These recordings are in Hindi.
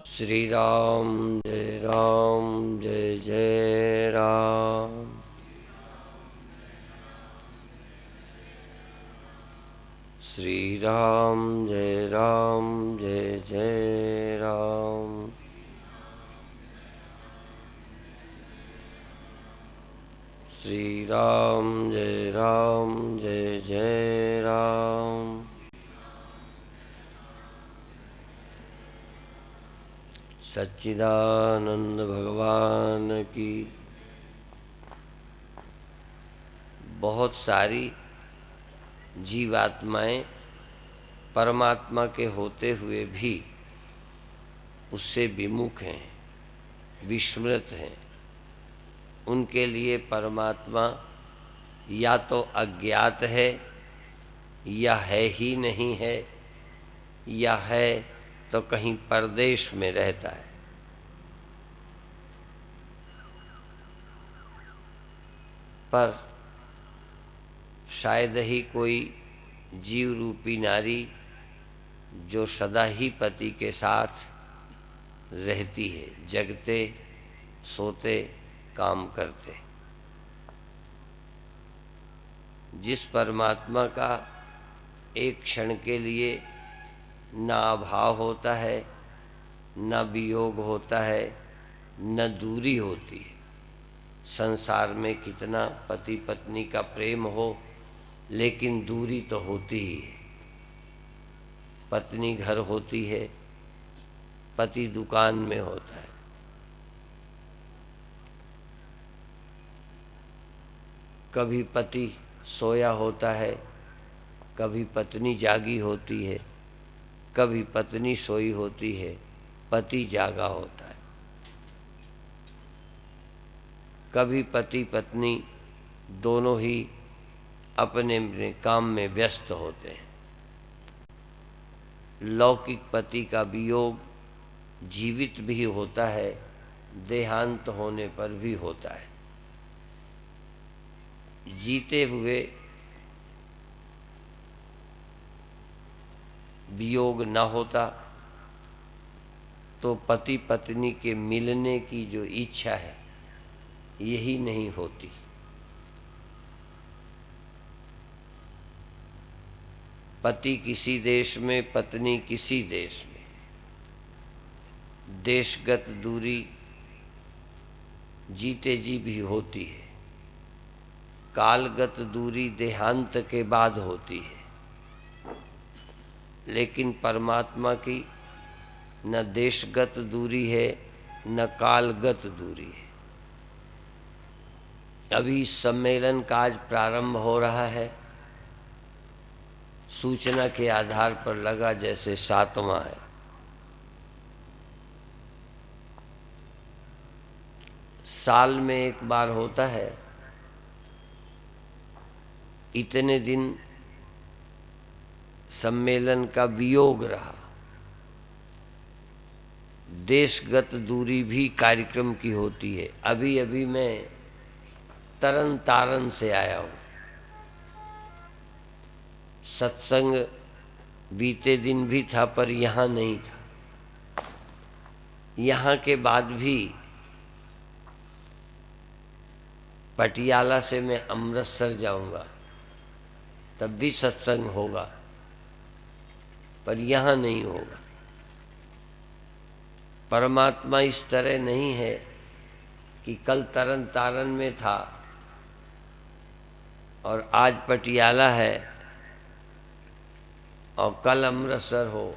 श्री राम जय जय राम। श्री राम जय जय राम। श्री राम जय जय राम। सच्चिदानंद भगवान की। बहुत सारी जीवात्माएं परमात्मा के होते हुए भी उससे विमुख हैं, विस्मृत हैं। उनके लिए परमात्मा या तो अज्ञात है, या है ही नहीं है, या है तो कहीं परदेश में रहता है। पर शायद ही कोई जीव रूपी नारी जो सदा ही पति के साथ रहती है, जगते सोते काम करते। जिस परमात्मा का एक क्षण के लिए ना अभाव होता है, न वियोग होता है, न दूरी होती है। संसार में कितना पति पत्नी का प्रेम हो, लेकिन दूरी तो होती ही है। पत्नी घर होती है, पति दुकान में होता है। कभी पति सोया होता है, कभी पत्नी जागी होती है, कभी पत्नी सोई होती है, पति जागा होता है। कभी पति पत्नी दोनों ही अपने अपने काम में व्यस्त होते हैं। लौकिक पति का वियोग जीवित भी होता है, देहांत होने पर भी होता है। जीते हुए वियोग न होता तो पति पत्नी के मिलने की जो इच्छा है, यही नहीं होती। पति किसी देश में, पत्नी किसी देश में। देशगत दूरी जीते जी भी होती है, कालगत दूरी देहांत के बाद होती है। लेकिन परमात्मा की न देशगत दूरी है, न कालगत दूरी है। अभी सम्मेलन का आज प्रारंभ हो रहा है। सूचना के आधार पर लगा जैसे 7वां है। साल में एक बार होता है। इतने दिन सम्मेलन का वियोग रहा। देशगत दूरी भी कार्यक्रम की होती है। अभी अभी मैं तरन तारन से आया हूँ। सत्संग बीते दिन भी था, पर यहाँ नहीं था। यहाँ के बाद भी पटियाला से मैं अमृतसर जाऊँगा, तब भी सत्संग होगा, पर यहाँ नहीं होगा। परमात्मा इस तरह नहीं है कि कल तरन तारन में था और आज पटियाला है और कल अमृतसर हो।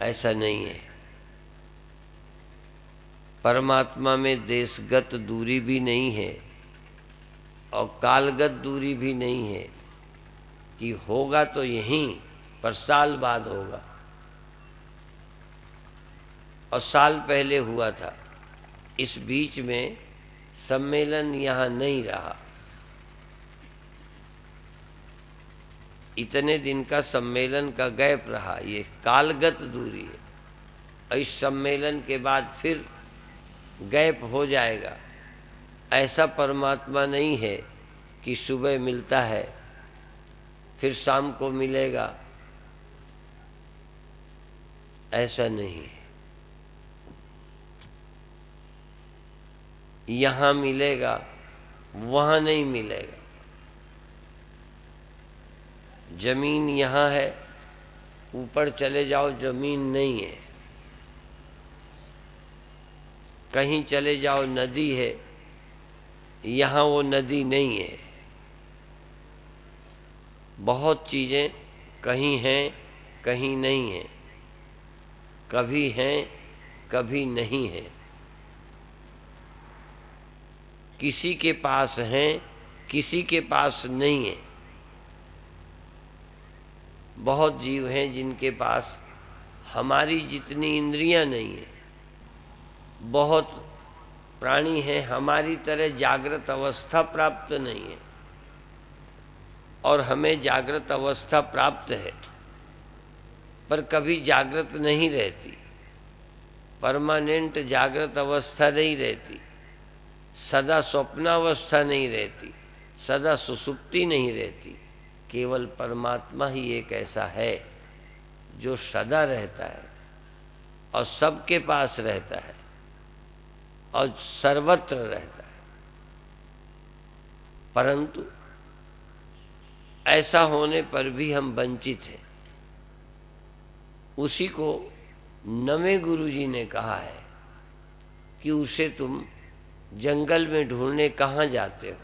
ऐसा नहीं है। परमात्मा में देशगत दूरी भी नहीं है और कालगत दूरी भी नहीं है कि होगा तो यहीं, पर साल बाद होगा। और साल पहले हुआ था। इस बीच में सम्मेलन यहाँ नहीं रहा। इतने दिन का सम्मेलन का गैप रहा। ये कालगत दूरी है। और इस सम्मेलन के बाद फिर गैप हो जाएगा। ऐसा परमात्मा नहीं है कि सुबह मिलता है फिर शाम को मिलेगा, ऐसा नहीं है। यहाँ मिलेगा, वहाँ नहीं मिलेगा। जमीन यहाँ है, ऊपर चले जाओ जमीन नहीं है। कहीं चले जाओ नदी है, यहाँ वो नदी नहीं है। बहुत चीज़ें कहीं हैं कहीं नहीं हैं, कभी हैं कभी नहीं हैं। किसी के पास हैं किसी के पास नहीं है। बहुत जीव हैं जिनके पास हमारी जितनी इंद्रियां नहीं है। बहुत प्राणी हैं हमारी तरह जागृत अवस्था प्राप्त नहीं है, और हमें जागृत अवस्था प्राप्त है, पर कभी जागृत नहीं रहती। परमानेंट जागृत अवस्था नहीं रहती, सदा स्वप्नावस्था नहीं रहती, सदा सुसुप्ति नहीं रहती। केवल परमात्मा ही एक ऐसा है जो सदा रहता है और सबके पास रहता है और सर्वत्र रहता है। परंतु ऐसा होने पर भी हम वंचित हैं। उसी को नवे गुरुजी ने कहा है कि उसे तुम जंगल में ढूंढने कहाँ जाते हो?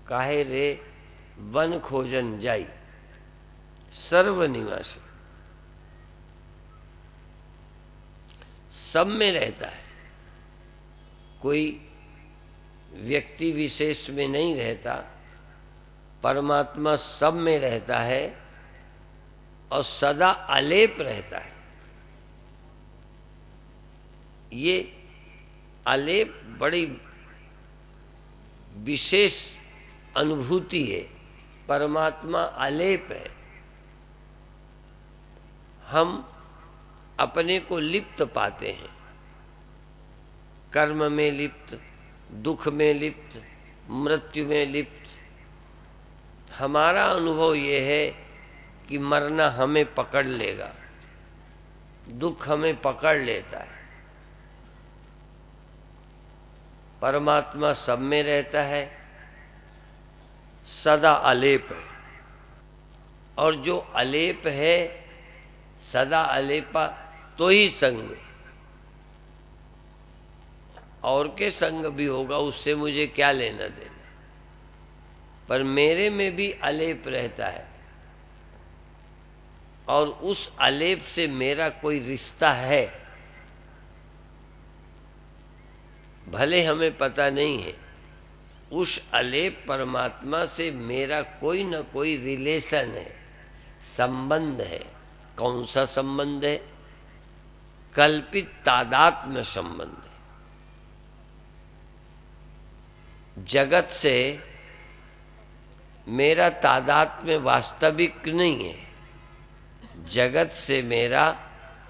काहे रे वन खोजन जाई सर्वनिवासी। सब में रहता है, कोई व्यक्ति विशेष में नहीं रहता। परमात्मा सब में रहता है और सदा अलेप रहता है। ये अलेप बड़ी विशेष अनुभूति है। परमात्मा अलेप है। हम अपने को लिप्त पाते हैं, कर्म में लिप्त, दुख में लिप्त, मृत्यु में लिप्त। हमारा अनुभव ये है कि मरना हमें पकड़ लेगा, दुख हमें पकड़ लेता है। परमात्मा सब में रहता है, सदा अलेप है। और जो अलेप है, सदा अलेपा, तो ही संग। और के संग भी होगा, उससे मुझे क्या लेना देना। पर मेरे में भी अलेप रहता है, और उस अलेप से मेरा कोई रिश्ता है। भले हमें पता नहीं है, उस अलेप परमात्मा से मेरा कोई न कोई रिलेशन है, संबंध है। कौन सा संबंध है? कल्पित तादात्म्य संबंध है। जगत से मेरा तादात्म्य वास्तविक नहीं है, जगत से मेरा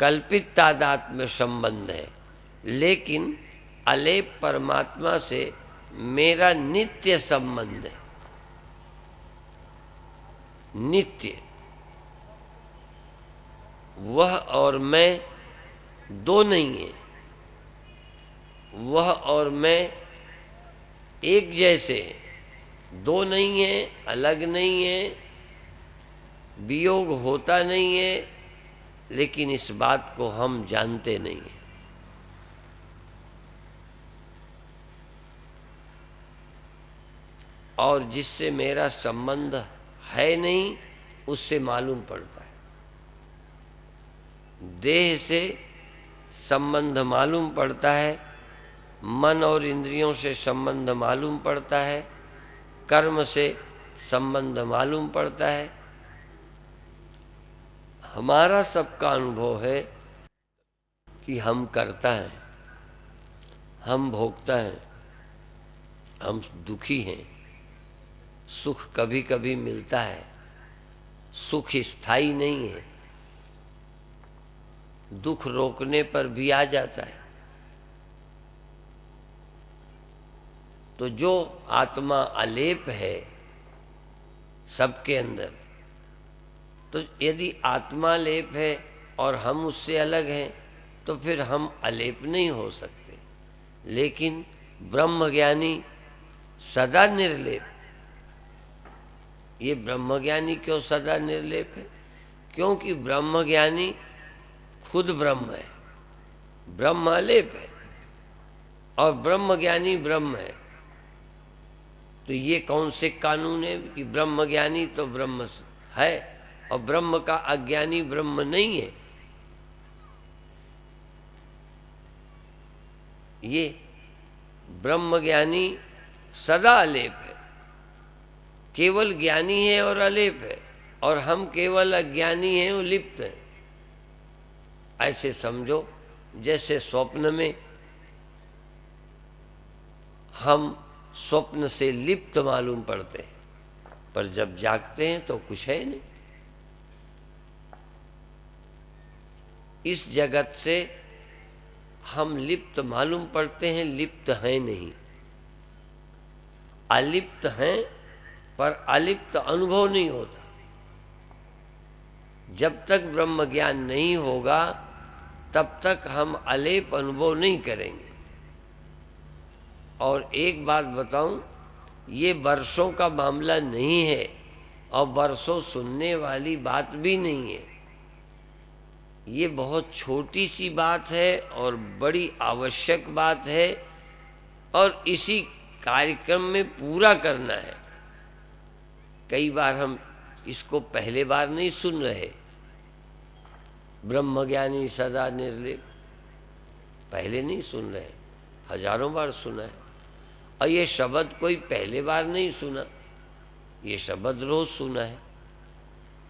कल्पित तादात्म्य संबंध है। लेकिन अलेप परमात्मा से मेरा नित्य संबंध है। नित्य। वह और मैं दो नहीं है, वह और मैं एक जैसे, दो नहीं है, अलग नहीं है, वियोग होता नहीं है। लेकिन इस बात को हम जानते नहीं हैं। और जिससे मेरा संबंध है नहीं, उससे मालूम पड़ता है। देह से संबंध मालूम पड़ता है, मन और इंद्रियों से संबंध मालूम पड़ता है, कर्म से संबंध मालूम पड़ता है। हमारा सबका अनुभव है कि हम करता हैं, हम भोगता हैं, हम दुखी हैं। सुख कभी कभी मिलता है, सुख स्थायी नहीं है। दुख रोकने पर भी आ जाता है। तो जो आत्मा अलेप है सबके अंदर, तो यदि आत्मा लेप है और हम उससे अलग हैं, तो फिर हम अलेप नहीं हो सकते। लेकिन ब्रह्मज्ञानी सदा निर्लेप। ये ब्रह्मज्ञानी क्यों सदा निर्लेप है? क्योंकि ब्रह्मज्ञानी खुद ब्रह्म है, ब्रह्म अलेप है और ब्रह्मज्ञानी ब्रह्म है। तो ये कौन से कानून है कि ब्रह्मज्ञानी तो ब्रह्म है और ब्रह्म का अज्ञानी ब्रह्म नहीं है? ये ब्रह्मज्ञानी सदा अलेप है, केवल ज्ञानी है और अलेप है, और हम केवल अज्ञानी हैं और लिप्त हैं। ऐसे समझो जैसे स्वप्न में हम स्वप्न से लिप्त मालूम पड़ते हैं, पर जब जागते हैं तो कुछ है नहीं। इस जगत से हम लिप्त मालूम पड़ते हैं, लिप्त हैं नहीं। अलिप्त हैं पर अलिप्त अनुभव नहीं होता। जब तक ब्रह्म ज्ञान नहीं होगा तब तक हम अलेप अनुभव नहीं करेंगे। और एक बात बताऊं, ये वर्षों का मामला नहीं है और वर्षों सुनने वाली बात भी नहीं है। ये बहुत छोटी सी बात है और बड़ी आवश्यक बात है, और इसी कार्यक्रम में पूरा करना है। कई बार हम इसको पहले बार नहीं सुन रहे। ब्रह्मज्ञानी सदा निर्लेप पहले नहीं सुन रहे, हजारों बार सुना है। और ये शब्द कोई पहले बार नहीं सुना, ये शब्द रोज सुना है।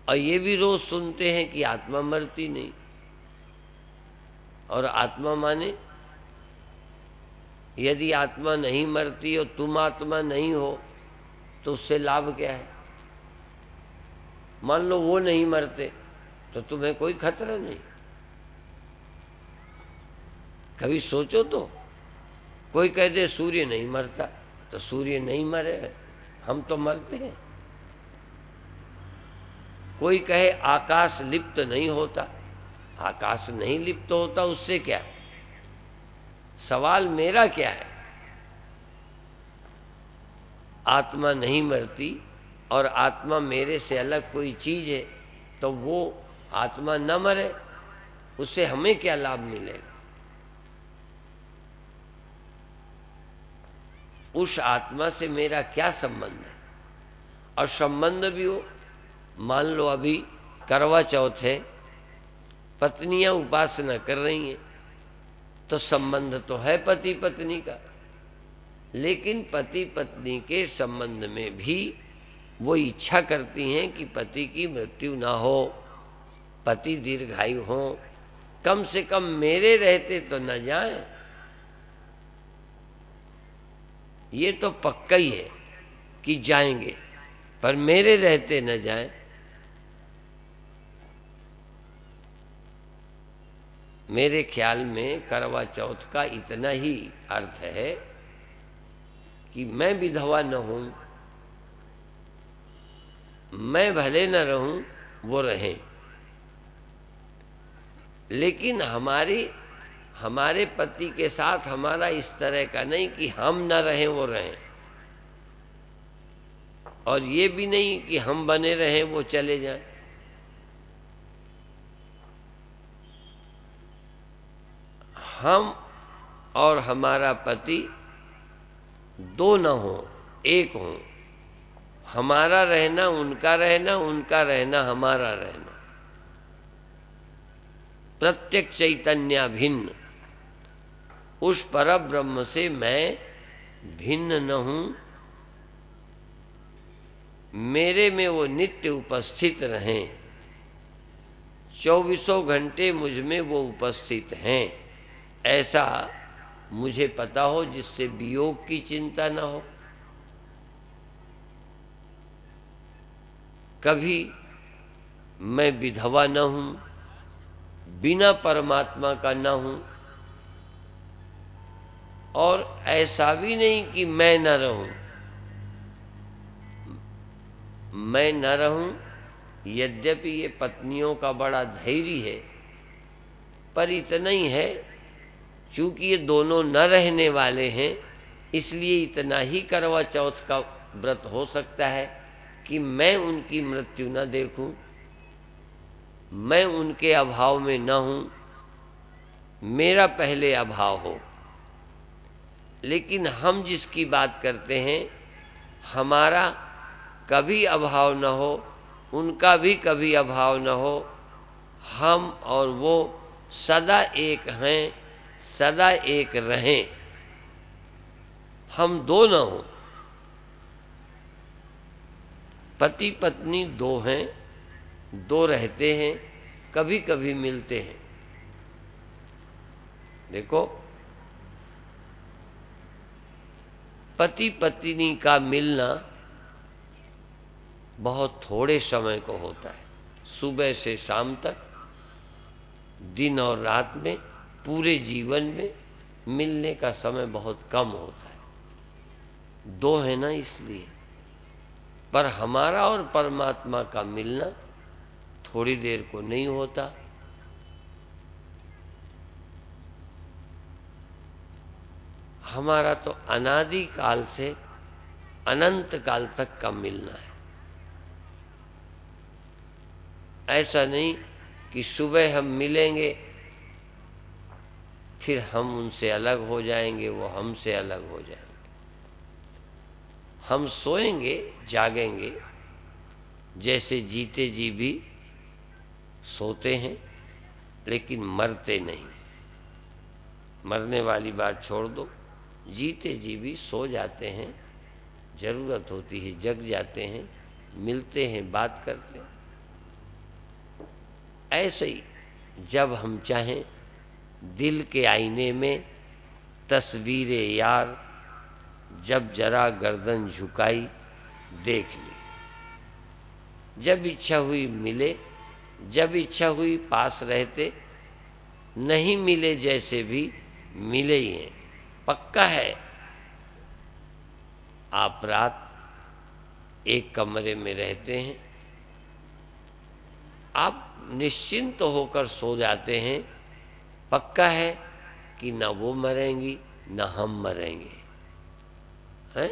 और ये भी रोज सुनते हैं कि आत्मा मरती नहीं। और आत्मा माने, यदि आत्मा नहीं मरती और तुम आत्मा नहीं हो तो उससे लाभ क्या है? मान लो वो नहीं मरते तो तुम्हें कोई खतरा नहीं। कभी सोचो तो, कोई कह दे सूर्य नहीं मरता, तो सूर्य नहीं मरे, हम तो मरते हैं। कोई कहे आकाश लिप्त नहीं होता, आकाश नहीं लिप्त होता, उससे क्या? सवाल मेरा क्या है? आत्मा नहीं मरती और आत्मा मेरे से अलग कोई चीज है, तो वो आत्मा न मरे, उससे हमें क्या लाभ मिलेगा? उस आत्मा से मेरा क्या संबंध है? और संबंध भी हो, मान लो अभी करवा चौथ है, पत्नियां उपासना कर रही हैं, तो संबंध तो है पति पत्नी का। लेकिन पति पत्नी के संबंध में भी वो इच्छा करती हैं कि पति की मृत्यु ना हो, पति दीर्घायु हो, कम से कम मेरे रहते तो न जाए। ये तो पक्का ही है कि जाएंगे, पर मेरे रहते न जाएं। मेरे ख्याल में करवा चौथ का इतना ही अर्थ है कि मैं विधवा न हूं, मैं भले न रहूं, वो रहें। लेकिन हमारे पति के साथ हमारा इस तरह का नहीं कि हम न रहें वो रहें, और ये भी नहीं कि हम बने रहें वो चले जाएं। हम और हमारा पति दो न हो, एक हो। हमारा रहना उनका रहना, उनका रहना हमारा रहना। प्रत्येक चैतन्य भिन्न, उस परब्रह्म से मैं भिन्न न हूं। मेरे में वो नित्य उपस्थित रहें, 24 घंटे मुझ में वो उपस्थित हैं, ऐसा मुझे पता हो, जिससे वियोग की चिंता न हो। कभी मैं विधवा न हूं, बिना परमात्मा का न हूं, और ऐसा भी नहीं कि मैं न रहूं। मैं न रहूं, यद्यपि ये पत्नियों का बड़ा धैर्य है पर इतना ही है, चूँकि ये दोनों न रहने वाले हैं, इसलिए इतना ही करवा चौथ का व्रत हो सकता है कि मैं उनकी मृत्यु न देखूं, मैं उनके अभाव में न हूं, मेरा पहले अभाव हो। लेकिन हम जिसकी बात करते हैं, हमारा कभी अभाव न हो, उनका भी कभी अभाव न हो, हम और वो सदा एक हैं, सदा एक रहें, हम दो न हों। पति पत्नी दो हैं, दो रहते हैं, कभी कभी मिलते हैं। देखो, पति पत्नी का मिलना बहुत थोड़े समय को होता है, सुबह से शाम तक, दिन और रात में, पूरे जीवन में मिलने का समय बहुत कम होता है। दो है ना, इसलिए। पर हमारा और परमात्मा का मिलना थोड़ी देर को नहीं होता। हमारा तो अनादि काल से अनंत काल तक का मिलना है। ऐसा नहीं कि सुबह हम मिलेंगे, फिर हम उनसे अलग हो जाएंगे, वो हमसे अलग हो जाएंगे। हम सोएंगे, जागेंगे, जैसे जीते जी भी सोते हैं, लेकिन मरते नहीं। मरने वाली बात छोड़ दो, जीते जी भी सो जाते हैं, जरूरत होती है जग जाते हैं, मिलते हैं, बात करते हैं। ऐसे ही जब हम चाहें, दिल के आईने में तस्वीरे यार, जब जरा गर्दन झुकाई देख ली। जब इच्छा हुई मिले, जब इच्छा हुई पास रहते, नहीं मिले जैसे भी मिले ही हैं। पक्का है, आप रात एक कमरे में रहते हैं, आप निश्चिंत होकर सो जाते हैं, पक्का है कि ना वो मरेंगी ना हम मरेंगे। हैं?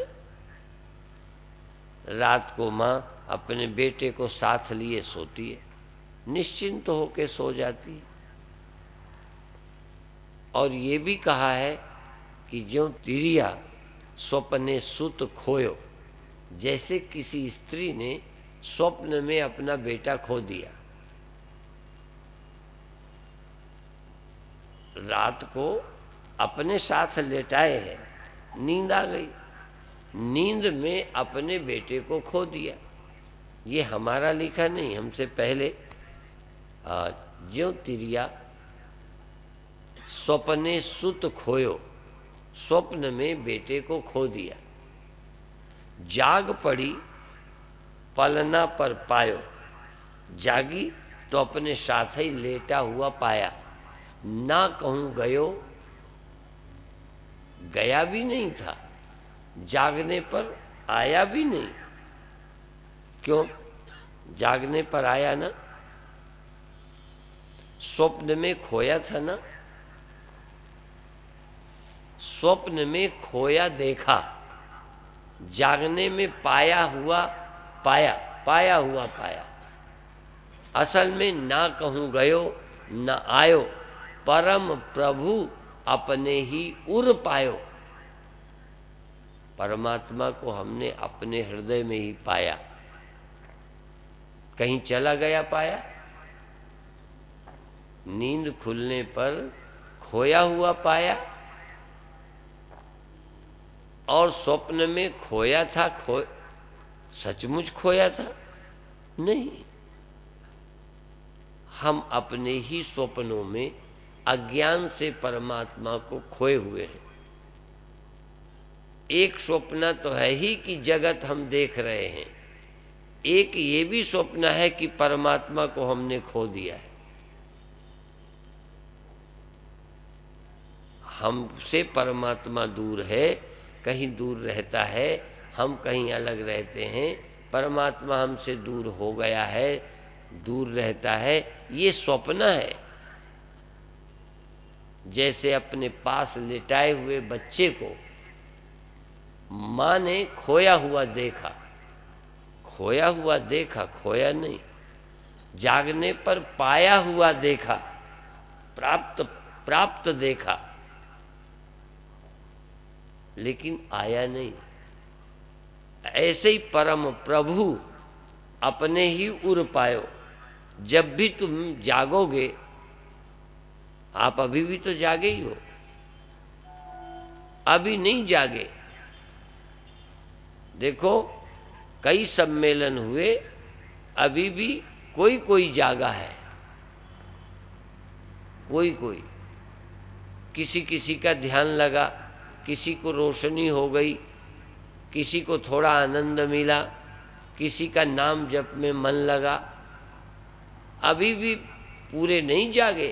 रात को माँ अपने बेटे को साथ लिए सोती है, निश्चिंत होकर सो जाती है। और ये भी कहा है कि ज्यों तिरिया स्वप्ने सुत खोयो, जैसे किसी स्त्री ने स्वप्न में अपना बेटा खो दिया। रात को अपने साथ लेटाए हैं, नींद आ गई, नींद में अपने बेटे को खो दिया। ये हमारा लिखा नहीं, हमसे पहले ज्यों तिरिया स्वप्ने सुत खोयो, स्वप्न में बेटे को खो दिया। जाग पड़ी पलना पर पायो, जागी तो अपने साथ ही लेटा हुआ पाया। ना कहूँ गयो, गया भी नहीं था, जागने पर आया भी नहीं। क्यों? जागने पर आया ना, स्वप्न में खोया था ना, स्वप्न में खोया देखा, जागने में पाया हुआ पाया, पाया हुआ पाया। असल में ना कहूँ गयो न आयो, परम प्रभु अपने ही उर पायो। परमात्मा को हमने अपने हृदय में ही पाया, कहीं चला गया पाया? नींद खुलने पर खोया हुआ पाया, और स्वप्न में खोया था, सचमुच खोया था? नहीं। हम अपने ही स्वप्नों में अज्ञान से परमात्मा को खोए हुए हैं। एक स्वप्न तो है ही कि जगत हम देख रहे हैं, एक ये भी स्वप्न है कि परमात्मा को हमने खो दिया है। हमसे परमात्मा दूर है, कहीं दूर रहता है, हम कहीं अलग रहते हैं, परमात्मा हमसे दूर हो गया है, दूर रहता है, ये स्वप्न है। जैसे अपने पास लिटाए हुए बच्चे को माँ ने खोया हुआ देखा, खोया हुआ देखा, खोया नहीं, जागने पर पाया हुआ देखा, प्राप्त प्राप्त देखा, लेकिन आया नहीं। ऐसे ही परम प्रभु अपने ही उर पायो। जब भी तुम जागोगे, आप अभी भी तो जागे ही हो, अभी नहीं जागे। देखो कई सम्मेलन हुए, अभी भी कोई कोई जागा है, कोई कोई, किसी किसी का ध्यान लगा, किसी को रोशनी हो गई, किसी को थोड़ा आनंद मिला, किसी का नाम जप में मन लगा, अभी भी पूरे नहीं जागे।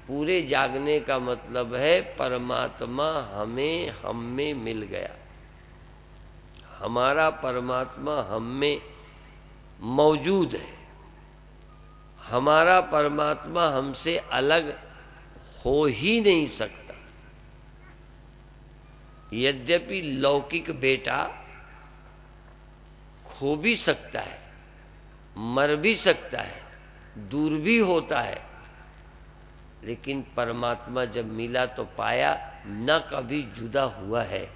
पूरे जागने का मतलब है परमात्मा हमें हम में मिल गया, हमारा परमात्मा हम में मौजूद है, हमारा परमात्मा हमसे अलग हो ही नहीं सकता। यद्यपि लौकिक बेटा खो भी सकता है, मर भी सकता है, दूर भी होता है, लेकिन परमात्मा जब मिला तो पाया न कभी जुदा हुआ है,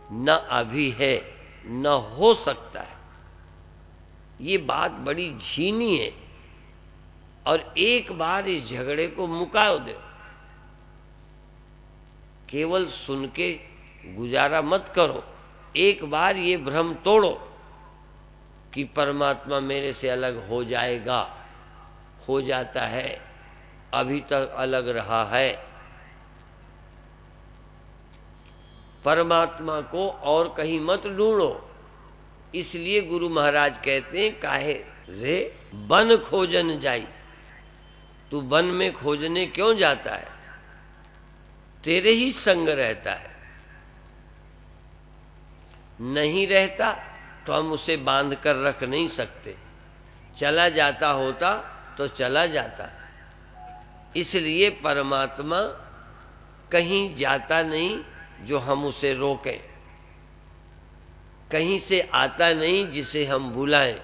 न अभी है, न हो सकता है। ये बात बड़ी झीनी है। और एक बार इस झगड़े को मुका दो, केवल सुन के गुजारा मत करो। एक बार ये भ्रम तोड़ो कि परमात्मा मेरे से अलग हो जाएगा, हो जाता है, अभी तक अलग रहा है। परमात्मा को और कहीं मत ढूंढो। इसलिए गुरु महाराज कहते हैं, काहे रे बन खोजन जाई, तू वन में खोजने क्यों जाता है, तेरे ही संग रहता है। नहीं रहता तो हम उसे बांध कर रख नहीं सकते, चला जाता होता तो चला जाता। इसलिए परमात्मा कहीं जाता नहीं जो हम उसे रोकें, कहीं से आता नहीं जिसे हम बुलाएं।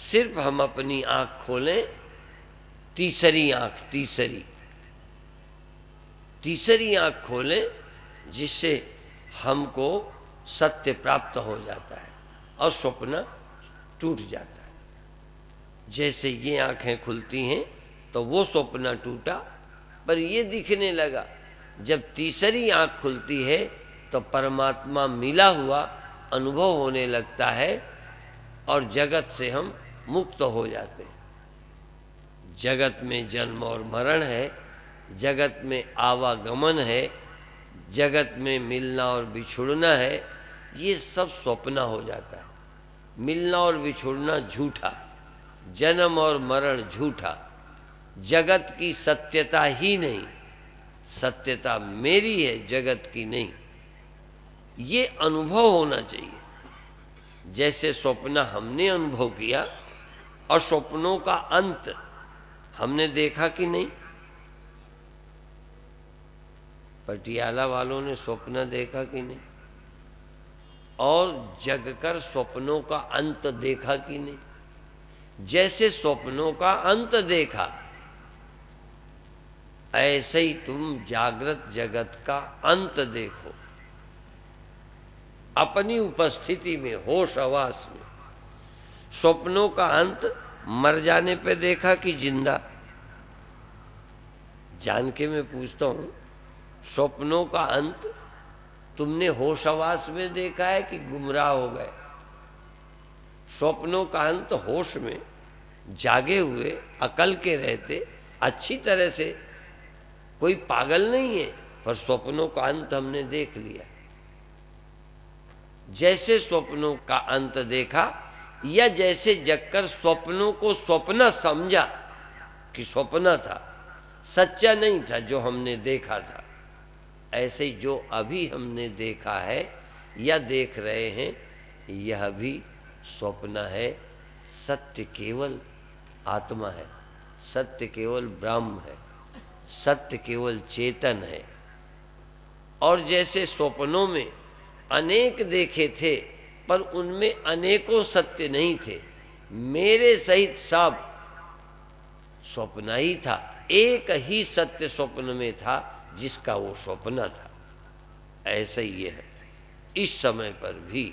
सिर्फ हम अपनी आंख खोलें, तीसरी आंख, तीसरी आंख खोलें, जिससे हमको सत्य प्राप्त हो जाता है और स्वप्न टूट जाता है। जैसे ये आंखें खुलती हैं तो वो स्वप्न टूटा, पर ये दिखने लगा। जब तीसरी आंख खुलती है तो परमात्मा मिला हुआ अनुभव होने लगता है और जगत से हम मुक्त हो जाते हैं। जगत में जन्म और मरण है, जगत में आवागमन है, जगत में मिलना और बिछुड़ना है, ये सब स्वप्न हो जाता है। मिलना और बिछुड़ना झूठा, जन्म और मरण झूठा, जगत की सत्यता ही नहीं, सत्यता मेरी है, जगत की नहीं। ये अनुभव होना चाहिए। जैसे स्वप्न हमने अनुभव किया और स्वप्नों का अंत हमने देखा कि नहीं। पटियाला वालों ने स्वप्न देखा कि नहीं, और जगकर स्वप्नों का अंत देखा कि नहीं। जैसे स्वप्नों का अंत देखा, ऐसे ही तुम जागृत जगत का अंत देखो, अपनी उपस्थिति में, होश हवास में। स्वप्नों का अंत मर जाने पे देखा कि जिंदा? जान के मैं पूछता हूं, स्वप्नों का अंत तुमने होश हवास में देखा है कि गुमराह हो गए? स्वप्नों का अंत होश में, जागे हुए, अकल के रहते, अच्छी तरह से, कोई पागल नहीं है, पर स्वप्नों का अंत हमने देख लिया। जैसे स्वप्नों का अंत देखा, या जैसे जगकर स्वप्नों को स्वप्न समझा कि स्वप्न था, सच्चा नहीं था जो हमने देखा था, ऐसे ही जो अभी हमने देखा है या देख रहे हैं, यह भी स्वप्न है। सत्य केवल आत्मा है, सत्य केवल ब्रह्म है, सत्य केवल चेतन है। और जैसे स्वप्नों में अनेक देखे थे पर उनमें अनेकों सत्य नहीं थे, मेरे सहित सब स्वप्न ही था, एक ही सत्य स्वप्न में था जिसका वो स्वप्न था। ऐसा ही है इस समय पर भी।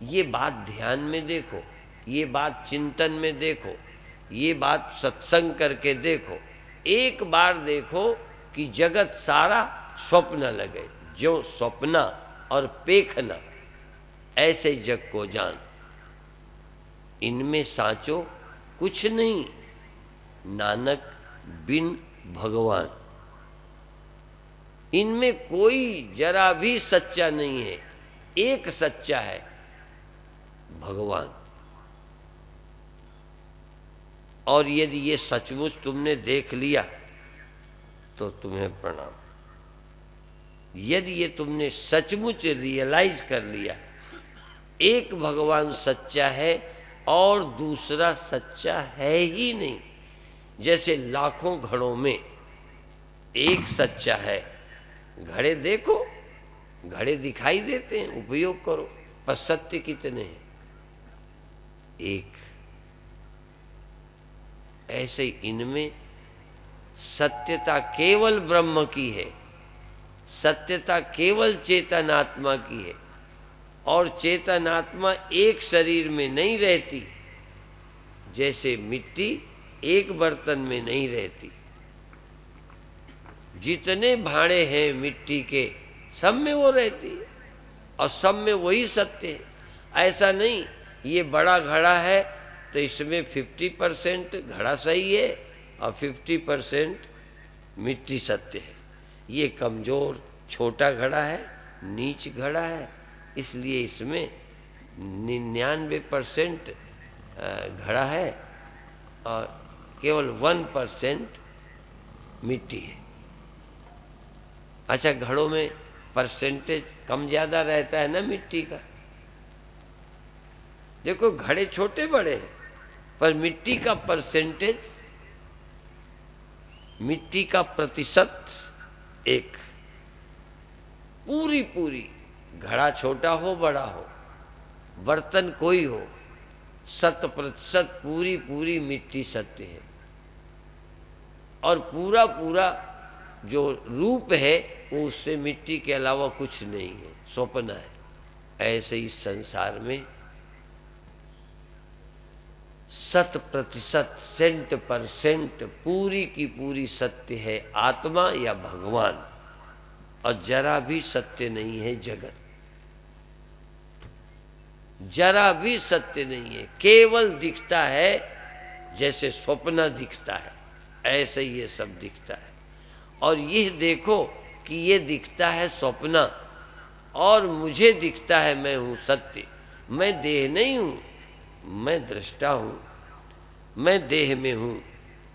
ये बात ध्यान में देखो, ये बात चिंतन में देखो, ये बात सत्संग करके देखो। एक बार देखो कि जगत सारा स्वप्न लगे, जो स्वप्ना और पेखना ऐसे जग को जान। इनमें साचो कुछ नहीं, नानक बिन भगवान। इनमें कोई जरा भी सच्चा नहीं है, एक सच्चा है, भगवान। और यदि ये सचमुच तुमने देख लिया तो तुम्हें प्रणाम। यदि ये तुमने सचमुच रियलाइज कर लिया एक भगवान सच्चा है और दूसरा सच्चा है ही नहीं। जैसे लाखों घड़ों में एक सच्चा है। घड़े देखो, घड़े दिखाई देते हैं, उपयोग करो, पर सत्य कितने हैं? एक। ऐसे इनमें सत्यता केवल ब्रह्म की है, सत्यता केवल चेतन आत्मा की है। और चेतन आत्मा एक शरीर में नहीं रहती, जैसे मिट्टी एक बर्तन में नहीं रहती। जितने भांडे हैं मिट्टी के, सब में वो रहती है और सब में वही सत्य है। ऐसा नहीं ये बड़ा घड़ा है तो इसमें 50% घड़ा सही है और 50% मिट्टी सत्य है। ये कमज़ोर छोटा घड़ा है, नीच घड़ा है, इसलिए इसमें 99% घड़ा है और केवल 1% मिट्टी है। अच्छा, घड़ों में परसेंटेज कम ज़्यादा रहता है ना मिट्टी का। देखो घड़े छोटे बड़े हैं पर मिट्टी का परसेंटेज, मिट्टी का प्रतिशत एक। पूरी पूरी, घड़ा छोटा हो बड़ा हो, बर्तन कोई हो, 100% पूरी पूरी मिट्टी सत्य है। और पूरा पूरा जो रूप है वो उससे मिट्टी के अलावा कुछ नहीं है, स्वप्न है। ऐसे ही संसार में 100% 100% पूरी की पूरी सत्य है आत्मा या भगवान, और जरा भी सत्य नहीं है जगत। जरा भी सत्य नहीं है, केवल दिखता है जैसे स्वप्न दिखता है, ऐसे ही ये सब दिखता है। और यह देखो कि ये दिखता है स्वप्न और मुझे दिखता है मैं हूं सत्य। मैं देह नहीं हूं, मैं दृष्टा हूं, मैं देह में हूं।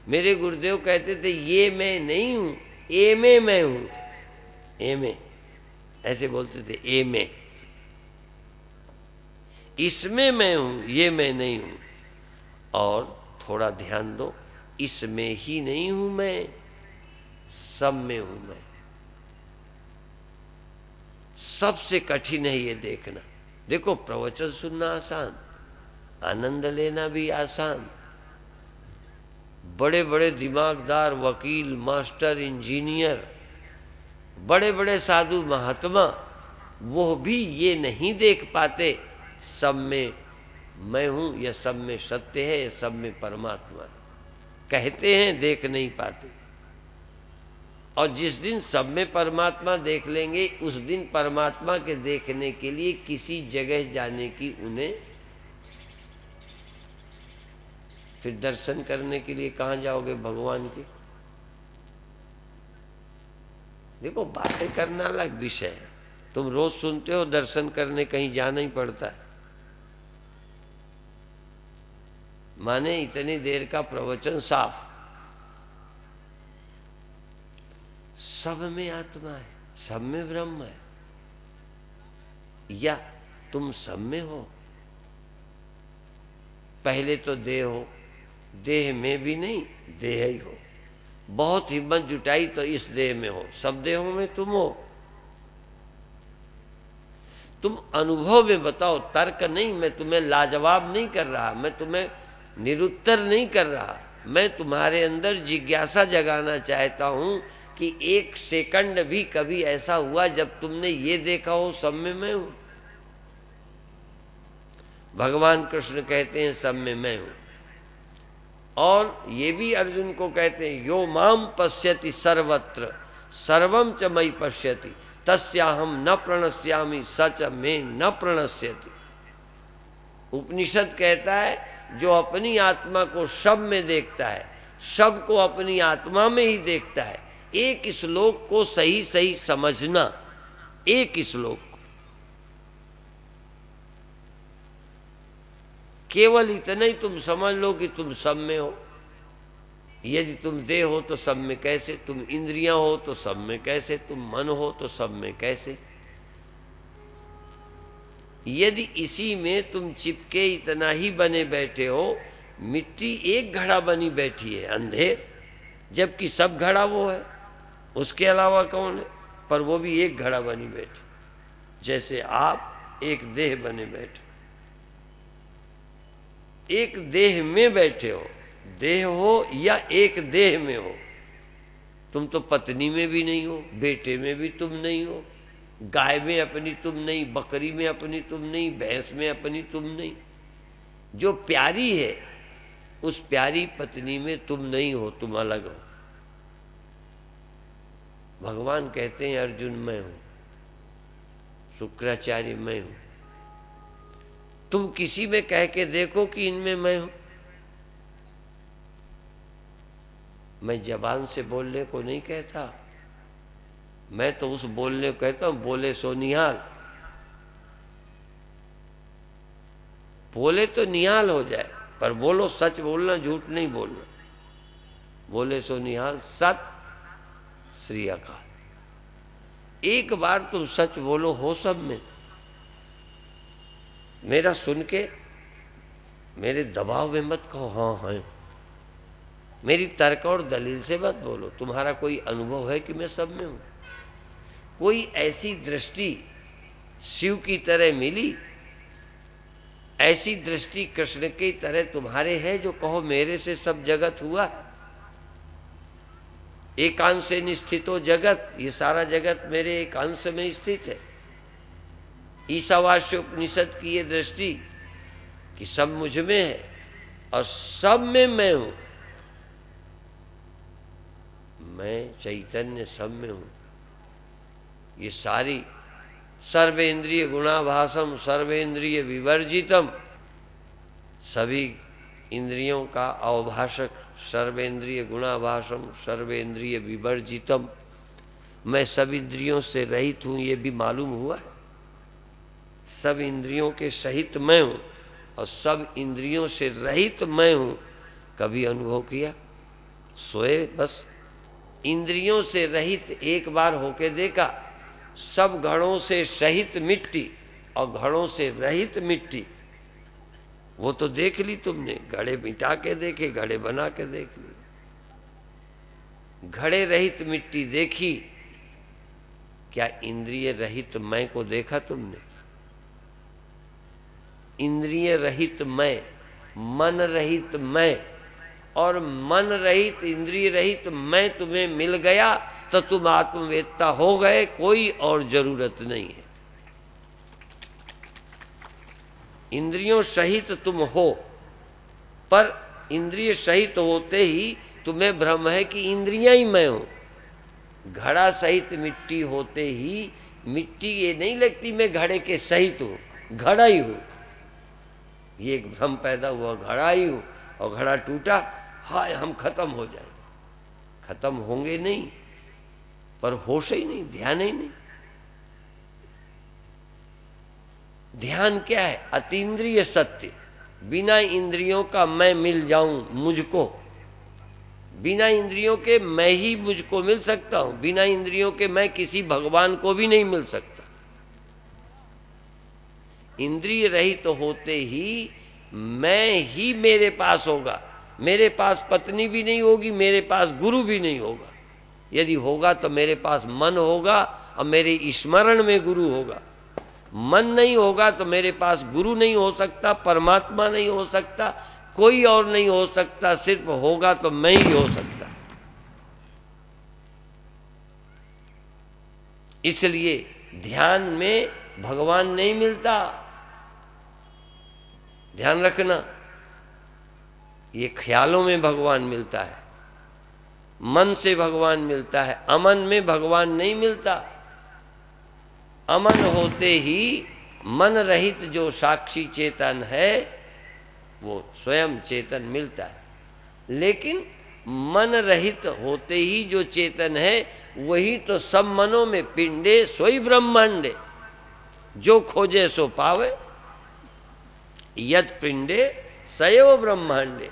मेरे गुरुदेव कहते थे ये मैं नहीं हूं, ए में मैं हूं। ए में ऐसे बोलते थे, ए में, इसमें मैं हूं, ये मैं नहीं हूं। और थोड़ा ध्यान दो, इसमें ही नहीं हूं मैं, सब में हूं मैं। सबसे कठिन है ये देखना। देखो प्रवचन सुनना आसान, आनंद लेना भी आसान। बड़े बड़े दिमागदार वकील, मास्टर, इंजीनियर, बड़े बड़े साधु महात्मा, वो भी ये नहीं देख पाते सब में मैं हूं या सब में सत्य है या सब में परमात्मा है। कहते हैं, देख नहीं पाते। और जिस दिन सब में परमात्मा देख लेंगे उस दिन परमात्मा के देखने के लिए किसी जगह जाने की उन्हें, फिर दर्शन करने के लिए कहाँ जाओगे भगवान के? देखो बातें करना अलग विषय है। तुम रोज सुनते हो दर्शन करने कहीं जाना ही पड़ता है, माने इतनी देर का प्रवचन साफ। सब में आत्मा है, सब में ब्रह्म है, या तुम सब में हो? पहले तो देह हो, देह में भी नहीं, देह ही हो। बहुत हिम्मत जुटाई तो इस देह में हो, सब देहों में तुम हो। तुम अनुभव में बताओ, तर्क नहीं। मैं तुम्हें लाजवाब नहीं कर रहा, मैं तुम्हें निरुत्तर नहीं कर रहा, मैं तुम्हारे अंदर जिज्ञासा जगाना चाहता हूं कि एक सेकंड भी कभी ऐसा हुआ जब तुमने ये देखा हो सब में मैं हूं। भगवान कृष्ण कहते हैं सब में मैं हूं, और ये भी अर्जुन को कहते हैं यो माम पश्यति सर्वत्र सर्वम च मयि पश्यति तस्याहम न प्रणश्यामि सच में न प्रणश्यति। उपनिषद कहता है जो अपनी आत्मा को सब में देखता है, सब को अपनी आत्मा में ही देखता है। एक श्लोक को सही सही समझना, एक श्लोक को, केवल इतना ही तुम समझ लो कि तुम सब में हो। यदि तुम देह हो तो सब में कैसे, तुम इंद्रियां हो तो सब में कैसे, तुम मन हो तो सब में कैसे। यदि इसी में तुम चिपके इतना ही बने बैठे हो, मिट्टी एक घड़ा बनी बैठी है अंधेर, जबकि सब घड़ा वो है, उसके अलावा कौन है, पर वो भी एक घड़ा बनी बैठी। जैसे आप एक देह बने बैठे, एक देह में बैठे हो, देह हो या एक देह में हो। तुम तो पत्नी में भी नहीं हो, बेटे में भी तुम नहीं हो, गाय में अपनी तुम नहीं, बकरी में अपनी तुम नहीं, भैंस में अपनी तुम नहीं। जो प्यारी है उस प्यारी पत्नी में तुम नहीं हो, तुम अलग हो। भगवान कहते हैं अर्जुन मैं हूं, शुक्राचार्य मैं हूं। तुम किसी में कह के देखो कि इनमें मैं हूं। मैं जबान से बोलने को नहीं कहता, मैं तो उस बोलने को कहता हूं बोले सो निहाल। बोले तो निहाल हो जाए, पर बोलो सच बोलना, झूठ नहीं बोलना। बोले सो निहाल, सत श्री अकाल। एक बार तुम सच बोलो हो सब में। मेरा सुन के मेरे दबाव में मत कहो हाँ है, मेरी तर्क और दलील से मत बोलो। तुम्हारा कोई अनुभव है कि मैं सब में हूं? कोई ऐसी दृष्टि शिव की तरह मिली, ऐसी दृष्टि कृष्ण की तरह तुम्हारे है जो कहो मेरे से सब जगत हुआ। एकांश से निस्थितो जगत, ये सारा जगत मेरे एक अंश में स्थित है। ईशावास्य उपनिषद की ये दृष्टि कि सब मुझ में है और सब में मैं हूं। मैं चैतन्य सब में हूं। ये सारी सर्वेंद्रिय गुणाभासम सर्वेंद्रिय विवर्जितम, सभी इंद्रियों का अवभाषक, सर्वेंद्रिय गुणाभासम सर्वेंद्रिय विवर्जितम। मैं सब इंद्रियों से रहित हूं, ये भी मालूम हुआ है। सब इंद्रियों के सहित मैं हूं और सब इंद्रियों से रहित मैं हूं। कभी अनुभव किया? सोए बस, इंद्रियों से रहित एक बार होके देखा। सब घड़ों से सहित मिट्टी और घड़ों से रहित मिट्टी, वो तो देख ली तुमने। घड़े मिटा के देखे, घड़े बना के देख ली। घड़े रहित मिट्टी देखी, क्या इंद्रिय रहित मैं को देखा तुमने? इंद्रिय रहित मैं, मन रहित मैं और मन रहित इंद्रिय रहित मैं तुम्हें मिल गया तो तुम आत्मवेत्ता हो गए, कोई और जरूरत नहीं है। इंद्रियों सहित तुम हो, पर इंद्रिय सहित होते ही तुम्हें भ्रम है कि इंद्रियां ही मैं हूं। घड़ा सहित मिट्टी होते ही मिट्टी ये नहीं लगती मैं घड़े के सहित हूं, घड़ा ही हूं। ये एक भ्रम पैदा हुआ, घड़ा ही हूं, और घड़ा टूटा, हाय हम खत्म हो जाए। खत्म होंगे नहीं, पर होश ही नहीं, ध्यान ही नहीं। ध्यान क्या है? अतीन्द्रिय सत्य। बिना इंद्रियों का मैं मिल जाऊं मुझको, बिना इंद्रियों के मैं ही मुझको मिल सकता हूं। बिना इंद्रियों के मैं किसी भगवान को भी नहीं मिल सकता। इंद्रिय रहित तो होते ही मैं ही मेरे पास होगा। मेरे पास पत्नी भी नहीं होगी, मेरे पास गुरु भी नहीं होगा। यदि होगा तो मेरे पास मन होगा और मेरे स्मरण में गुरु होगा। मन नहीं होगा तो मेरे पास गुरु नहीं हो सकता, परमात्मा नहीं हो सकता, कोई और नहीं हो सकता, सिर्फ होगा तो मैं ही हो सकता। इसलिए ध्यान में भगवान नहीं मिलता, ध्यान रखना। ये ख्यालों में भगवान मिलता है, मन से भगवान मिलता है, अमन में भगवान नहीं मिलता। अमन होते ही मन रहित जो साक्षी चेतन है वो स्वयं चेतन मिलता है। लेकिन मन रहित होते ही जो चेतन है वही तो सब मनों में पिंडे सोई ब्रह्मांडे, जो खोजे सो पावे, यद पिंडे सयो ब्रह्मांडे।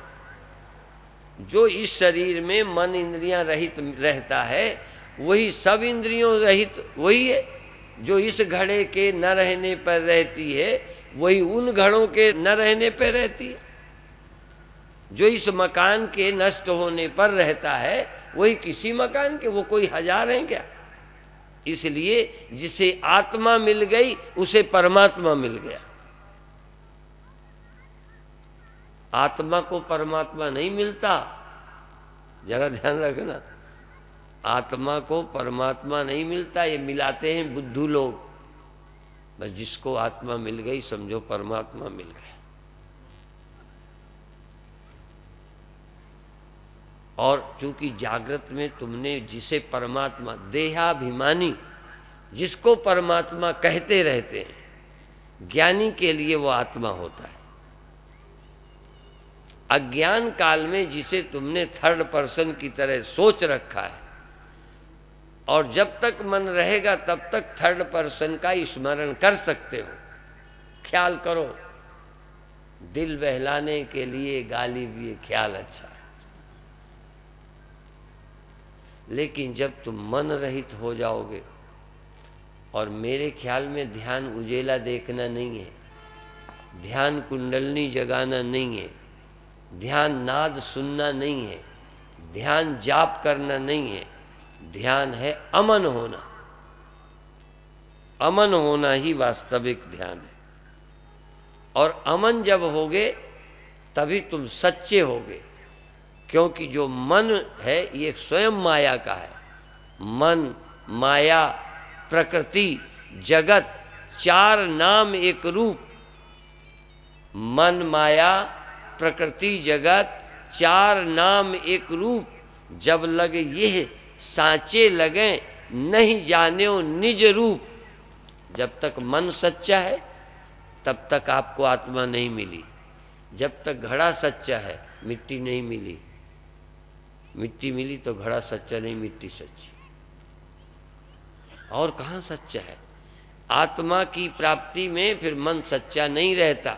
जो इस शरीर में मन इंद्रियां रहित रहता है वही सब इंद्रियों रहित वही है। जो इस घड़े के न रहने पर रहती है वही उन घड़ों के न रहने पर रहती है। जो इस मकान के नष्ट होने पर रहता है वही किसी मकान के, वो कोई हजार हैं क्या। इसलिए जिसे आत्मा मिल गई उसे परमात्मा मिल गया। आत्मा को परमात्मा नहीं मिलता, जरा ध्यान रखना। आत्मा को परमात्मा नहीं मिलता, ये मिलाते हैं बुद्धू लोग। बस जिसको आत्मा मिल गई समझो परमात्मा मिल गया। और चूंकि जागृत में तुमने जिसे परमात्मा, देहाभिमानी जिसको परमात्मा कहते रहते हैं, ज्ञानी के लिए वो आत्मा होता है। अज्ञान काल में जिसे तुमने थर्ड पर्सन की तरह सोच रखा है, और जब तक मन रहेगा तब तक थर्ड पर्सन का स्मरण कर सकते हो। ख्याल करो, दिल बहलाने के लिए गाली भी ये ख्याल अच्छा है। लेकिन जब तुम मन रहित हो जाओगे, और मेरे ख्याल में ध्यान उजेला देखना नहीं है, ध्यान कुंडलनी जगाना नहीं है, ध्यान नाद सुनना नहीं है, ध्यान जाप करना नहीं है, ध्यान है अमन होना। अमन होना ही वास्तविक ध्यान है। और अमन जब होगे तभी तुम सच्चे होगे, क्योंकि जो मन है ये स्वयं माया का है। मन, माया, प्रकृति, जगत, चार नाम एक रूप। मन, माया, प्रकृति, जगत, चार नाम एक रूप। जब लगे ये सांचे लगे नहीं जान्यो निज रूप। जब तक मन सच्चा है तब तक आपको आत्मा नहीं मिली। जब तक घड़ा सच्चा है मिट्टी नहीं मिली। मिट्टी मिली तो घड़ा सच्चा नहीं, मिट्टी सच्ची। और कहाँ सच्चा है? आत्मा की प्राप्ति में फिर मन सच्चा नहीं रहता।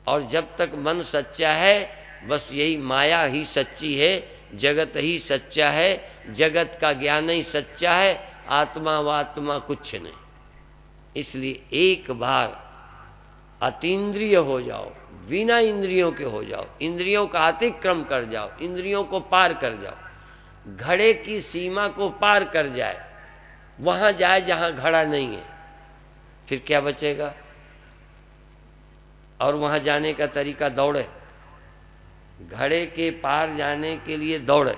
और जब तक मन सच्चा है बस यही माया ही सच्ची है, जगत ही सच्चा है, जगत का ज्ञान ही सच्चा है, आत्मा व आत्मा कुछ नहीं। इसलिए एक बार अतीन्द्रिय हो जाओ, बिना इंद्रियों के हो जाओ, इंद्रियों का अतिक्रम कर जाओ, इंद्रियों को पार कर जाओ, घड़े की सीमा को पार कर जाए, वहाँ जाए जहाँ घड़ा नहीं है, फिर क्या बचेगा? और वहाँ जाने का तरीका दौड़े, घड़े के पार जाने के लिए दौड़े,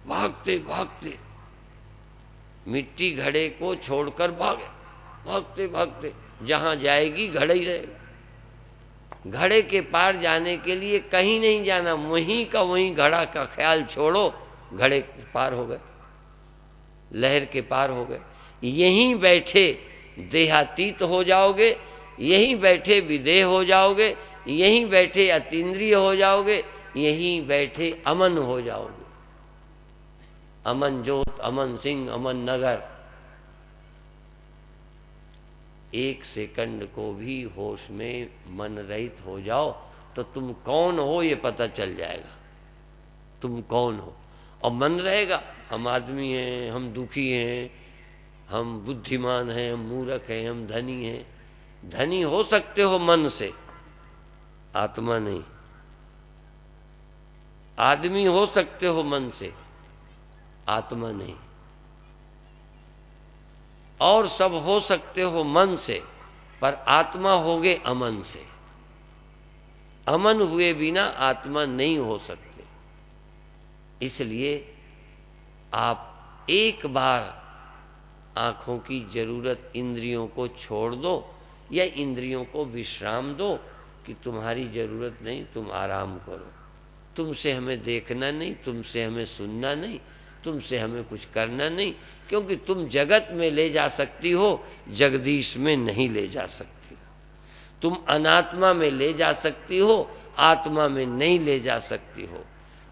भागते भागते मिट्टी घड़े को छोड़कर भागे, भागते भागते जहाँ जाएगी घड़ा ही रहेगा। घड़े के पार जाने के लिए कहीं नहीं जाना, वहीं का वहीं घड़ा का ख्याल छोड़ो, घड़े के पार हो गए, लहर के पार हो गए। यहीं बैठे देहातीत हो जाओगे, यहीं बैठे विदेह हो जाओगे, यहीं बैठे अतीन्द्रिय हो जाओगे, यहीं बैठे अमन हो जाओगे। अमन जोत, अमन सिंह, अमन नगर। एक सेकंड को भी होश में मन रहित हो जाओ तो तुम कौन हो ये पता चल जाएगा। तुम कौन हो? और मन रहेगा हम आदमी हैं, हम दुखी हैं, हम बुद्धिमान हैं, हम मूर्ख हैं, हम धनी हैं। धनी हो सकते हो मन से, आत्मा नहीं। आदमी हो सकते हो मन से, आत्मा नहीं। और सब हो सकते हो मन से, पर आत्मा होगे अमन से। अमन हुए बिना आत्मा नहीं हो सकते। इसलिए आप एक बार आँखों की जरूरत इंद्रियों को छोड़ दो या इंद्रियों को विश्राम दो कि तुम्हारी जरूरत नहीं, तुम आराम करो, तुमसे हमें देखना नहीं, तुमसे हमें सुनना नहीं, तुमसे हमें कुछ करना नहीं, क्योंकि तुम जगत में ले जा सकती हो, जगदीश में नहीं ले जा सकती। तुम अनात्मा में ले जा सकती हो, आत्मा में नहीं ले जा सकती हो।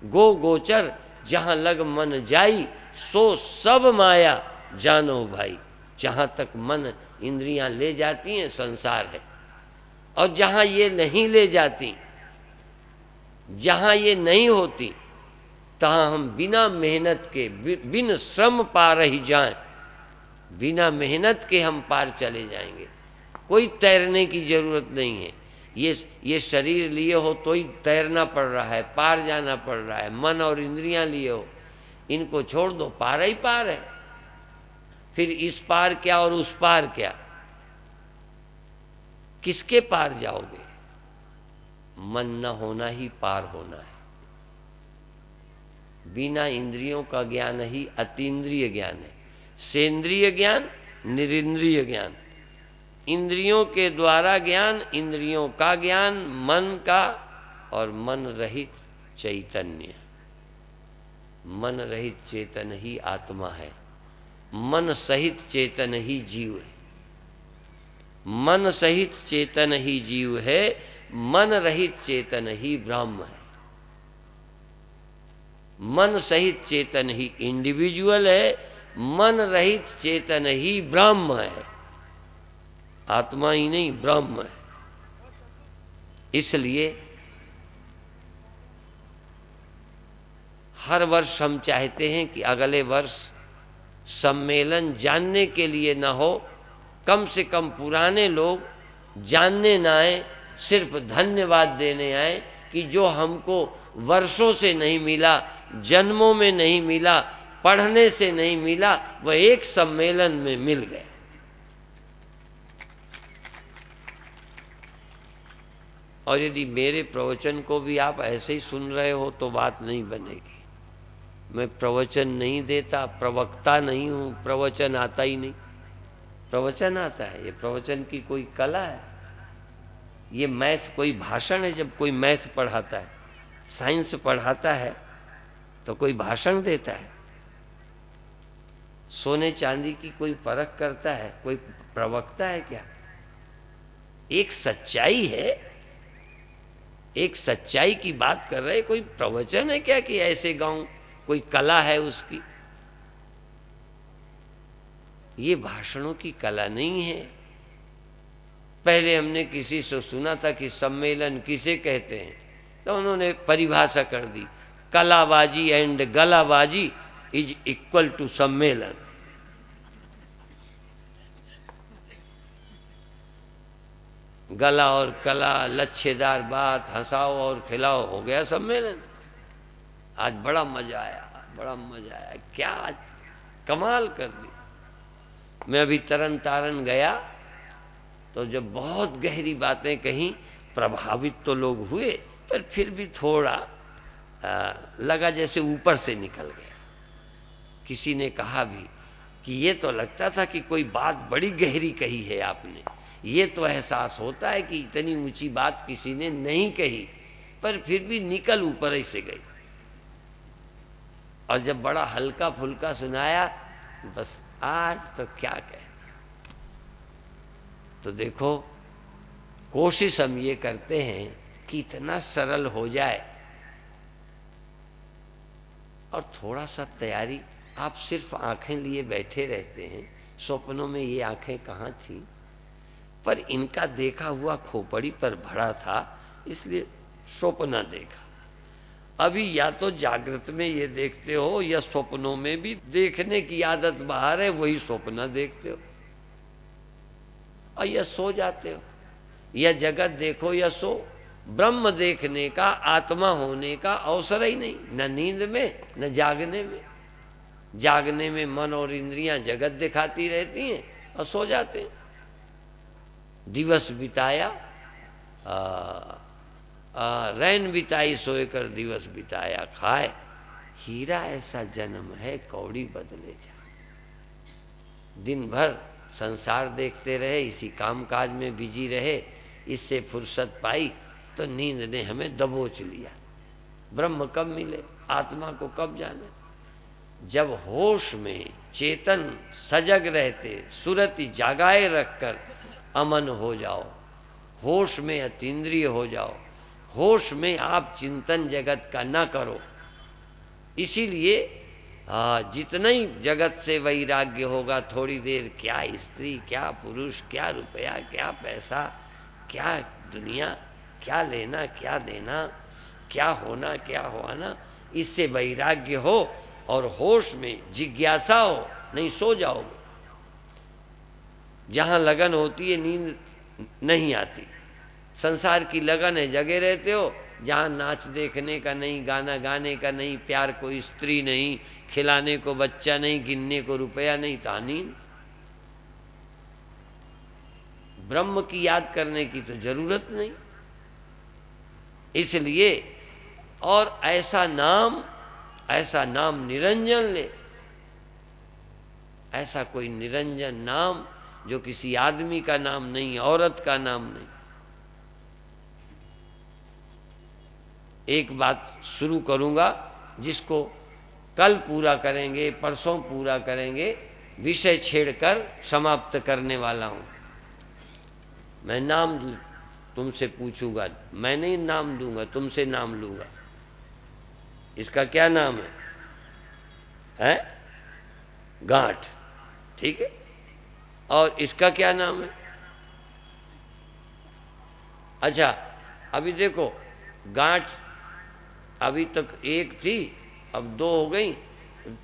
गो गोचर जहाँ लग मन जाई, सो सब माया जानो भाई। जहाँ तक मन इंद्रियां ले जाती हैं संसार है, और जहाँ ये नहीं ले जाती, जहाँ ये नहीं होती, तहाँ हम बिना मेहनत के, बिन श्रम पार ही जाएं। बिना मेहनत के हम पार चले जाएंगे। कोई तैरने की जरूरत नहीं है। ये शरीर लिए हो तो ही तैरना पड़ रहा है, पार जाना पड़ रहा है। मन और इंद्रियां लिए हो, इनको छोड़ दो, पार ही पार है। फिर इस पार क्या और उस पार क्या, किसके पार जाओगे? मन न होना ही पार होना है। बिना इंद्रियों का ज्ञान ही अतीन्द्रिय ज्ञान है। सेंद्रिय ज्ञान, निरिंद्रिय ज्ञान। इंद्रियों के द्वारा ज्ञान, इंद्रियों का ज्ञान, मन का, और मन रहित चैतन्य। मन रहित चेतन ही आत्मा है। मन सहित चेतन ही जीव है। मन सहित चेतन ही जीव है। मन रहित चेतन ही ब्रह्म है। मन सहित चेतन ही इंडिविजुअल है, मन रहित चेतन ही ब्रह्म है। आत्मा ही नहीं, ब्रह्म है। इसलिए हर वर्ष हम चाहते हैं कि अगले वर्ष सम्मेलन जानने के लिए न हो, कम से कम पुराने लोग जानने न आए, सिर्फ धन्यवाद देने आए कि जो हमको वर्षों से नहीं मिला, जन्मों में नहीं मिला, पढ़ने से नहीं मिला, वह एक सम्मेलन में मिल गया। और यदि मेरे प्रवचन को भी आप ऐसे ही सुन रहे हो तो बात नहीं बनेगी। मैं प्रवचन नहीं देता, प्रवक्ता नहीं हूँ, प्रवचन आता ही नहीं। प्रवचन आता है, ये प्रवचन की कोई कला है। ये मैथ कोई भाषण है? जब कोई मैथ पढ़ाता है, साइंस पढ़ाता है, तो कोई भाषण देता है? सोने चांदी की कोई परख करता है? कोई प्रवक्ता है क्या? एक सच्चाई है, एक सच्चाई की बात कर रहे। कोई प्रवचन है क्या कि ऐसे गाऊं? कोई कला है उसकी? ये भाषणों की कला नहीं है। पहले हमने किसी से सुना था कि सम्मेलन किसे कहते हैं, तो उन्होंने परिभाषा कर दी, कलाबाजी एंड गलाबाजी इज इक्वल टू सम्मेलन। गला और कला, लच्छेदार बात, हंसाओ और खिलाओ, हो गया सम्मेलन। आज बड़ा मजा आया, बड़ा मजा आया, क्या कमाल कर दी। मैं अभी तरन तारन गया तो जब बहुत गहरी बातें कहीं, प्रभावित तो लोग हुए, पर फिर भी थोड़ा लगा जैसे ऊपर से निकल गया। किसी ने कहा भी कि ये तो लगता था कि कोई बात बड़ी गहरी कही है आपने। ये तो एहसास होता है कि इतनी ऊंची बात किसी ने नहीं कही, पर फिर भी निकल ऊपर ही से गई। और जब बड़ा हल्का फुल्का सुनाया, बस आज तो क्या कहें। तो देखो, कोशिश हम ये करते हैं कि इतना सरल हो जाए, और थोड़ा सा तैयारी। आप सिर्फ आंखें लिए बैठे रहते हैं। स्वप्नों में ये आंखें कहाँ थी, पर इनका देखा हुआ खोपड़ी पर भरा था, इसलिए स्वप्न देखा। अभी या तो जागृत में ये देखते हो, या स्वप्नों में भी देखने की आदत बाहर है, वही स्वप्न देखते हो, और या सो जाते हो। या जगत देखो या सो, ब्रह्म देखने का, आत्मा होने का अवसर ही नहीं, न नींद में न जागने में। जागने में मन और इंद्रियां जगत दिखाती रहती हैं और सो जाते हैं। दिवस बिताया रैन बिताई सोए कर दिवस बिताया खाए, हीरा ऐसा जन्म है कौड़ी बदले जा। दिन भर संसार देखते रहे, इसी काम काज में बिजी रहे, इससे फुर्सत पाई तो नींद ने हमें दबोच लिया। ब्रह्म कब मिले, आत्मा को कब जाने? जब होश में चेतन सजग रहते, सुरति जागाए रखकर अमन हो जाओ, होश में अतीन्द्रिय हो जाओ, होश में आप चिंतन जगत का न करो। इसीलिए जितना ही जगत से वैराग्य होगा, थोड़ी देर क्या स्त्री, क्या पुरुष, क्या रुपया, क्या पैसा, क्या दुनिया, क्या लेना क्या देना, क्या होना क्या होना, इससे वैराग्य हो और होश में जिज्ञासा हो, नहीं सो जाओगे। जहाँ लगन होती है नींद नहीं आती। संसार की लगन है, जगे रहते हो। जहाँ नाच देखने का नहीं, गाना गाने का नहीं, प्यार को स्त्री नहीं, खिलाने को बच्चा नहीं, गिनने को रुपया नहीं, तो नींद। ब्रह्म की याद करने की तो जरूरत नहीं। इसलिए और ऐसा नाम निरंजन ले, ऐसा कोई निरंजन नाम जो किसी आदमी का नाम नहीं, औरत का नाम नहीं। एक बात शुरू करूंगा जिसको कल पूरा करेंगे, परसों पूरा करेंगे, विषय छेड़कर समाप्त करने वाला हूं। मैं नाम तुमसे पूछूंगा, मैं नहीं नाम दूंगा, तुमसे नाम लूंगा। इसका क्या नाम है? गांठ, ठीक है। और इसका क्या नाम है? अच्छा, अभी देखो, गांठ अभी तक एक थी, अब दो हो गई,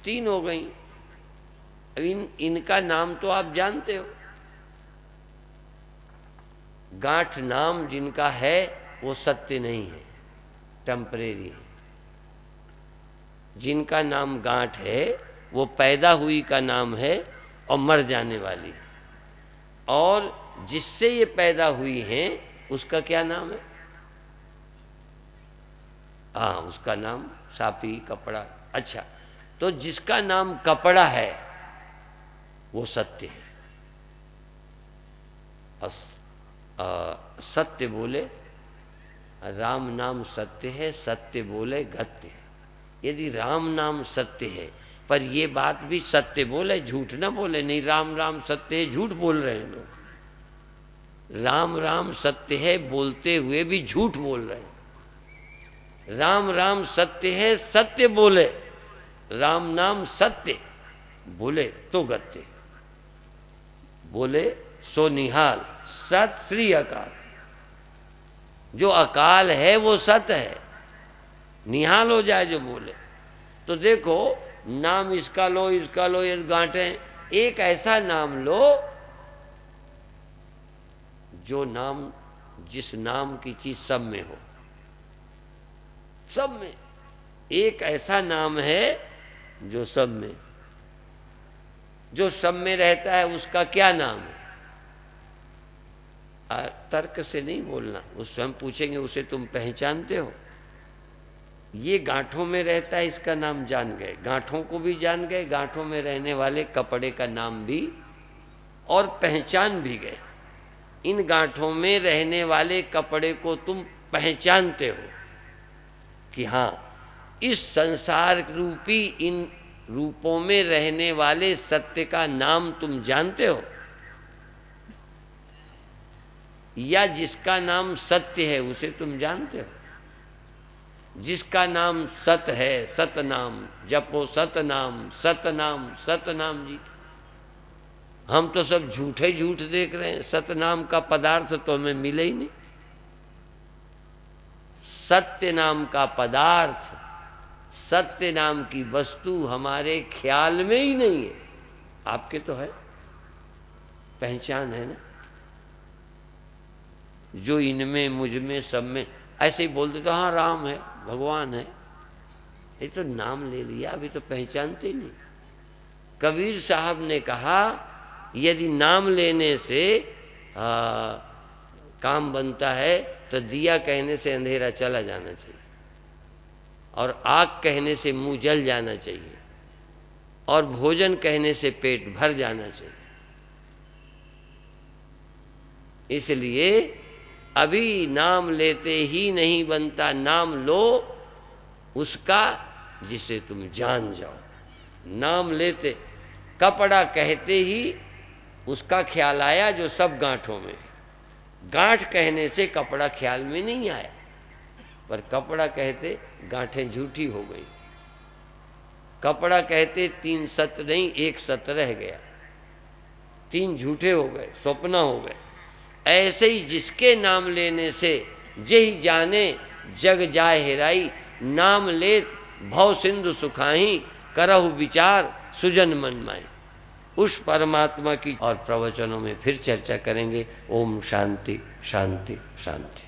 तीन हो गई। अब इनका नाम तो आप जानते हो। गांठ नाम जिनका है वो सत्य नहीं है, टेम्परेरी है। जिनका नाम गांठ है वो पैदा हुई का नाम है और मर जाने वाली है। और जिससे ये पैदा हुई हैं उसका क्या नाम है? हाँ, उसका नाम साफी, कपड़ा। अच्छा, तो जिसका नाम कपड़ा है वो सत्य है। सत्य बोले राम नाम सत्य है, सत्य बोले गत्य है। यदि राम नाम सत्य है, पर ये बात भी सत्य बोले, झूठ ना बोले। नहीं, राम राम सत्य है, झूठ बोल रहे हैं लोग। राम राम सत्य है बोलते हुए भी झूठ बोल रहे हैं। राम राम सत्य है, सत्य बोले, राम नाम सत्य बोले तो गत्य, बोले सो निहाल। सत श्री अकाल। जो अकाल है वो सत है, निहाल हो जाए जो बोले। तो देखो, नाम इसका लो, इसका लो, ये गांठें। एक ऐसा नाम लो जो नाम, जिस नाम की चीज सब में हो, सब में। एक ऐसा नाम है जो सब में, जो सब में रहता है, उसका क्या नाम है? तर्क से नहीं बोलना, उससे हम पूछेंगे उसे तुम पहचानते हो? ये गांठों में रहता है, इसका नाम जान गए, गांठों को भी जान गए, गांठों में रहने वाले कपड़े का नाम भी और पहचान भी गए। इन गांठों में रहने वाले कपड़े को तुम पहचानते हो कि हाँ, इस संसार रूपी इन रूपों में रहने वाले सत्य का नाम तुम जानते हो? या जिसका नाम सत्य है उसे तुम जानते हो? जिसका नाम सत है, सतनाम जपो, सतनाम सतनाम सतनाम जी। हम तो सब झूठे झूठ देख रहे हैं। सतनाम का पदार्थ तो हमें मिले ही नहीं। सत्य नाम का पदार्थ, सत्य नाम की वस्तु हमारे ख्याल में ही नहीं है। आपके तो है, पहचान है ना, जो इनमें, मुझ में, सब में ऐसे ही बोल देते हाँ राम है, भगवान है। ये तो नाम ले लिया, अभी तो पहचानते नहीं। कबीर साहब ने कहा यदि नाम लेने से काम बनता है तो दिया कहने से अंधेरा चला जाना चाहिए, और आग कहने से मुंह जल जाना चाहिए, और भोजन कहने से पेट भर जाना चाहिए। इसलिए अभी नाम लेते ही नहीं बनता, नाम लो उसका जिसे तुम जान जाओ। नाम लेते, कपड़ा कहते ही उसका ख्याल आया जो सब गांठों में। गांठ कहने से कपड़ा ख्याल में नहीं आया, पर कपड़ा कहते गांठें झूठी हो गई। कपड़ा कहते 3 सत नहीं 1 सत रह गया, 3 झूठे हो गए, स्वप्न हो गए। ऐसे ही जिसके नाम लेने से जेहि जाने जग जाय हेराई, नाम लेत भव सिंधु सुखाही, करहु विचार सुजन मन माई। उस परमात्मा की और प्रवचनों में फिर चर्चा करेंगे। ओम शांति शांति शांति।